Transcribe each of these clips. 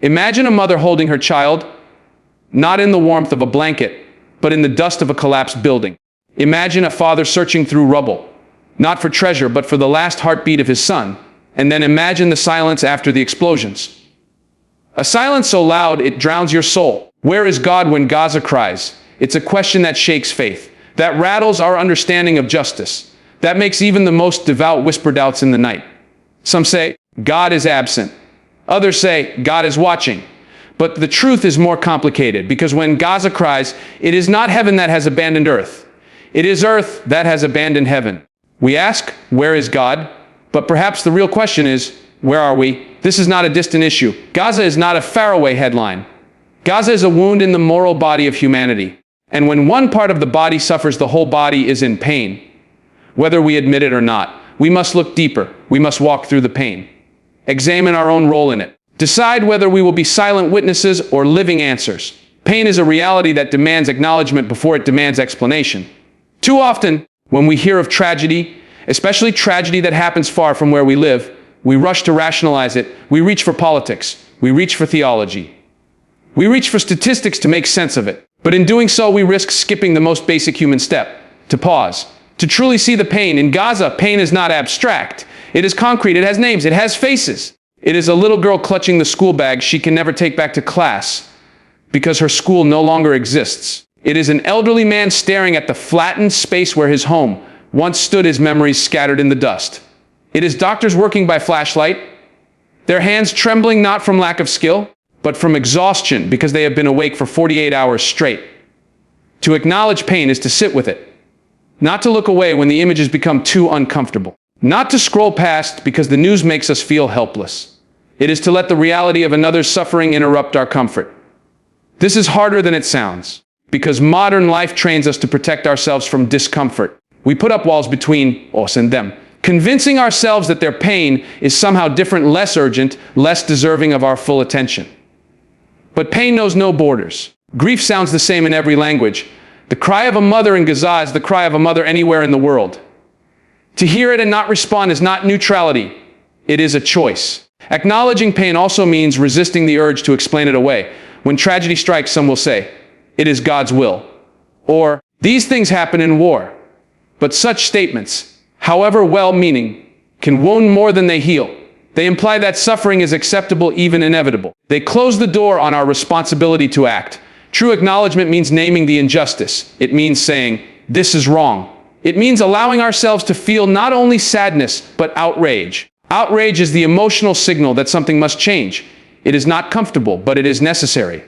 Imagine a mother holding her child, not in the warmth of a blanket, but in the dust of a collapsed building. Imagine a father searching through rubble, not for treasure, but for the last heartbeat of his son. And then imagine the silence after the explosions. A silence so loud it drowns your soul. Where is God when Gaza cries? It's a question that shakes faith, that rattles our understanding of justice, that makes even the most devout whisper doubts in the night. Some say, God is absent. Others say, God is watching. But the truth is more complicated, because when Gaza cries, it is not heaven that has abandoned earth. It is earth that has abandoned heaven. We ask, where is God? But perhaps the real question is, where are we? This is not a distant issue. Gaza is not a faraway headline. Gaza is a wound in the moral body of humanity. And when one part of the body suffers, the whole body is in pain. Whether we admit it or not, we must look deeper. We must walk through the pain. Examine our own role in it. Decide whether we will be silent witnesses or living answers. Pain is a reality that demands acknowledgement before it demands explanation. Too often, when we hear of tragedy, especially tragedy that happens far from where we live, we rush to rationalize it. We reach for politics. We reach for theology. We reach for statistics to make sense of it. But in doing so, we risk skipping the most basic human step, to pause, to truly see the pain. In Gaza, pain is not abstract. It is concrete. It has names. It has faces. It is a little girl clutching the school bag she can never take back to class because her school no longer exists. It is an elderly man staring at the flattened space where his home once stood, his memories scattered in the dust. It is doctors working by flashlight, their hands trembling not from lack of skill, but from exhaustion because they have been awake for 48 hours straight. To acknowledge pain is to sit with it, not to look away when the images become too uncomfortable, not to scroll past because the news makes us feel helpless. It is to let the reality of another's suffering interrupt our comfort. This is harder than it sounds, because modern life trains us to protect ourselves from discomfort. We put up walls between us and them, convincing ourselves that their pain is somehow different, less urgent, less deserving of our full attention. But pain knows no borders. Grief sounds the same in every language. The cry of a mother in Gaza is the cry of a mother anywhere in the world. To hear it and not respond is not neutrality. It is a choice. Acknowledging pain also means resisting the urge to explain it away. When tragedy strikes, some will say, it is God's will. Or, these things happen in war. But such statements, however well-meaning, can wound more than they heal. They imply that suffering is acceptable, even inevitable. They close the door on our responsibility to act. True acknowledgement means naming the injustice. It means saying, this is wrong. It means allowing ourselves to feel not only sadness, but outrage. Outrage is the emotional signal that something must change. It is not comfortable, but it is necessary.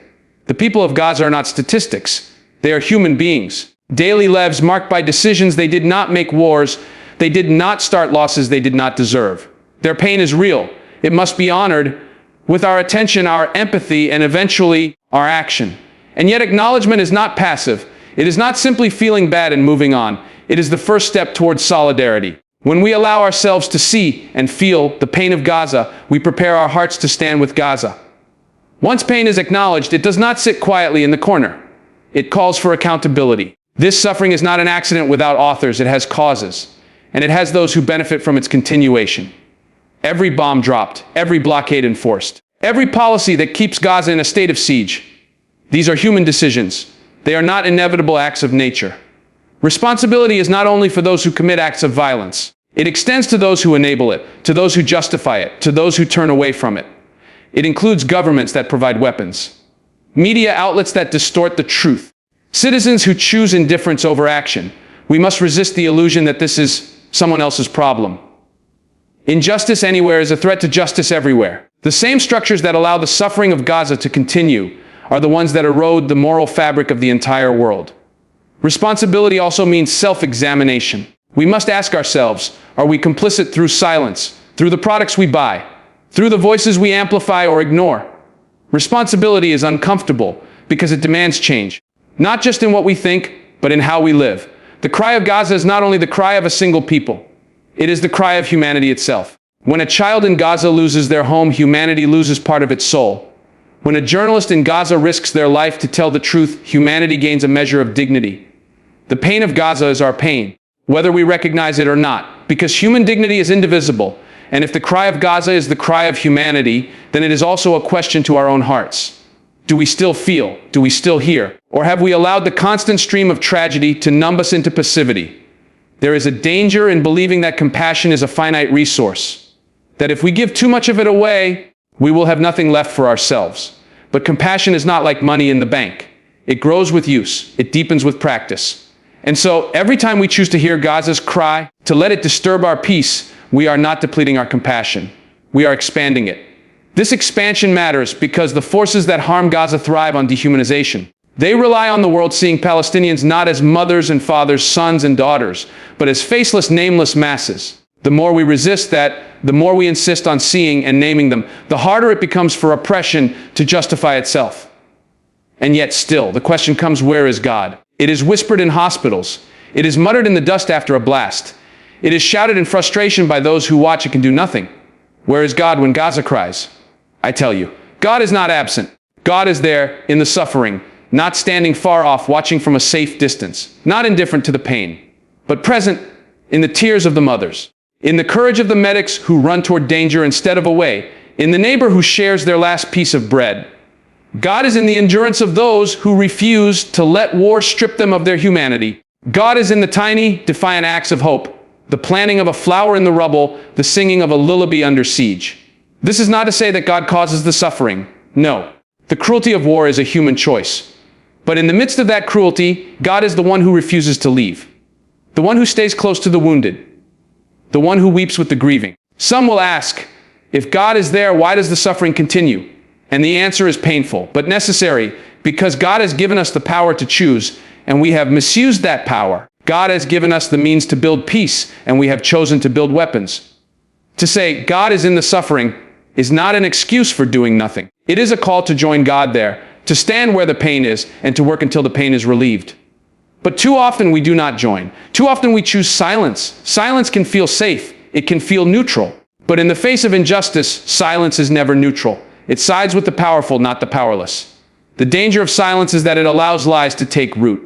The people of Gaza are not statistics. They are human beings. Daily lives marked by decisions they did not make, wars they did not start, losses they did not deserve. Their pain is real. It must be honored with our attention, our empathy, and eventually our action. And yet acknowledgement is not passive. It is not simply feeling bad and moving on. It is the first step towards solidarity. When we allow ourselves to see and feel the pain of Gaza, we prepare our hearts to stand with Gaza. Once pain is acknowledged, it does not sit quietly in the corner. It calls for accountability. This suffering is not an accident without authors. It has causes, and it has those who benefit from its continuation. Every bomb dropped, every blockade enforced, every policy that keeps Gaza in a state of siege. These are human decisions. They are not inevitable acts of nature. Responsibility is not only for those who commit acts of violence. It extends to those who enable it, to those who justify it, to those who turn away from it. It includes governments that provide weapons, media outlets that distort the truth, citizens who choose indifference over action. We must resist the illusion that this is someone else's problem. Injustice anywhere is a threat to justice everywhere. The same structures that allow the suffering of Gaza to continue are the ones that erode the moral fabric of the entire world. Responsibility also means self-examination. We must ask ourselves, are we complicit through silence, through the products we buy, through the voices we amplify or ignore? Responsibility is uncomfortable because it demands change, not just in what we think, but in how we live. The cry of Gaza is not only the cry of a single people, it is the cry of humanity itself. When a child in Gaza loses their home, humanity loses part of its soul. When a journalist in Gaza risks their life to tell the truth, humanity gains a measure of dignity. The pain of Gaza is our pain, whether we recognize it or not, because human dignity is indivisible. And if the cry of Gaza is the cry of humanity, then it is also a question to our own hearts. Do we still feel? Do we still hear? Or have we allowed the constant stream of tragedy to numb us into passivity? There is a danger in believing that compassion is a finite resource, that if we give too much of it away, we will have nothing left for ourselves. But compassion is not like money in the bank. It grows with use. It deepens with practice. And so every time we choose to hear Gaza's cry, to let it disturb our peace, we are not depleting our compassion. We are expanding it. This expansion matters because the forces that harm Gaza thrive on dehumanization. They rely on the world seeing Palestinians not as mothers and fathers, sons and daughters, but as faceless, nameless masses. The more we resist that, the more we insist on seeing and naming them, the harder it becomes for oppression to justify itself. And yet still, the question comes, where is God? It is whispered in hospitals. It is muttered in the dust after a blast. It is shouted in frustration by those who watch and can do nothing. Where is God when Gaza cries? I tell you, God is not absent. God is there in the suffering, not standing far off, watching from a safe distance, not indifferent to the pain, but present in the tears of the mothers, in the courage of the medics who run toward danger instead of away, in the neighbor who shares their last piece of bread. God is in the endurance of those who refuse to let war strip them of their humanity. God is in the tiny, defiant acts of hope, the planting of a flower in the rubble, the singing of a lullaby under siege. This is not to say that God causes the suffering. No. The cruelty of war is a human choice. But in the midst of that cruelty, God is the one who refuses to leave, the one who stays close to the wounded, the one who weeps with the grieving. Some will ask, if God is there, why does the suffering continue? And the answer is painful, but necessary, because God has given us the power to choose, and we have misused that power. God has given us the means to build peace, and we have chosen to build weapons. To say God is in the suffering is not an excuse for doing nothing. It is a call to join God there, to stand where the pain is, and to work until the pain is relieved. But too often we do not join. Too often we choose silence. Silence can feel safe. It can feel neutral. But in the face of injustice, silence is never neutral. It sides with the powerful, not the powerless. The danger of silence is that it allows lies to take root.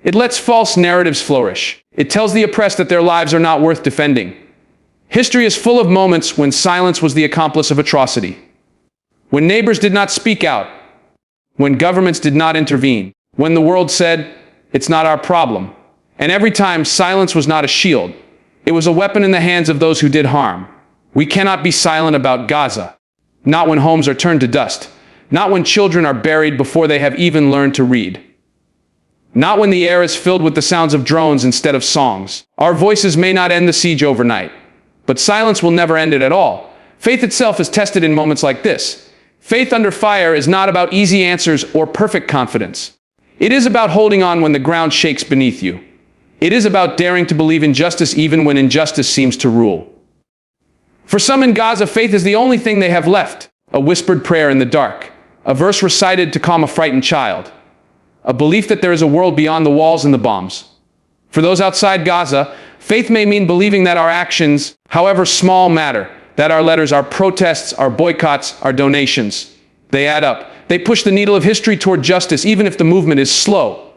It lets false narratives flourish. It tells the oppressed that their lives are not worth defending. History is full of moments when silence was the accomplice of atrocity. When neighbors did not speak out. When governments did not intervene. When the world said, it's not our problem. And every time, silence was not a shield. It was a weapon in the hands of those who did harm. We cannot be silent about Gaza. Not when homes are turned to dust. Not when children are buried before they have even learned to read. Not when the air is filled with the sounds of drones instead of songs. Our voices may not end the siege overnight, but silence will never end it at all. Faith itself is tested in moments like this. Faith under fire is not about easy answers or perfect confidence. It is about holding on when the ground shakes beneath you. It is about daring to believe in justice even when injustice seems to rule. For some in Gaza, faith is the only thing they have left. A whispered prayer in the dark. A verse recited to calm a frightened child. A belief that there is a world beyond the walls and the bombs. For those outside Gaza, faith may mean believing that our actions, however small, matter. That our letters, our protests, our boycotts, our donations, they add up. They push the needle of history toward justice even if the movement is slow.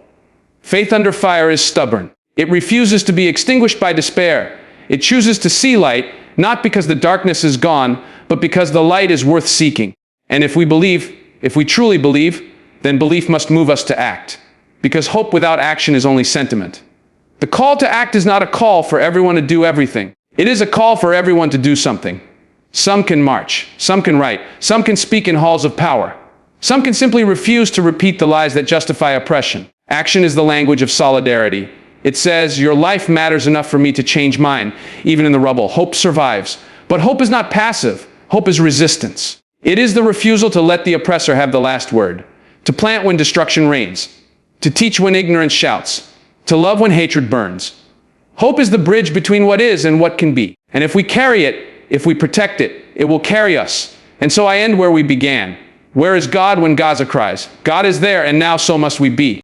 Faith under fire is stubborn. It refuses to be extinguished by despair. It chooses to see light, not because the darkness is gone, but because the light is worth seeking. And if we believe, if we truly believe, then belief must move us to act. Because hope without action is only sentiment. The call to act is not a call for everyone to do everything. It is a call for everyone to do something. Some can march, some can write, some can speak in halls of power. Some can simply refuse to repeat the lies that justify oppression. Action is the language of solidarity. It says, your life matters enough for me to change mine, even in the rubble. Hope survives. But hope is not passive. Hope is resistance. It is the refusal to let the oppressor have the last word. To plant when destruction reigns. To teach when ignorance shouts. To love when hatred burns. Hope is the bridge between what is and what can be. And if we carry it, if we protect it, it will carry us. And so I end where we began. Where is God when Gaza cries? God is there, and now so must we be.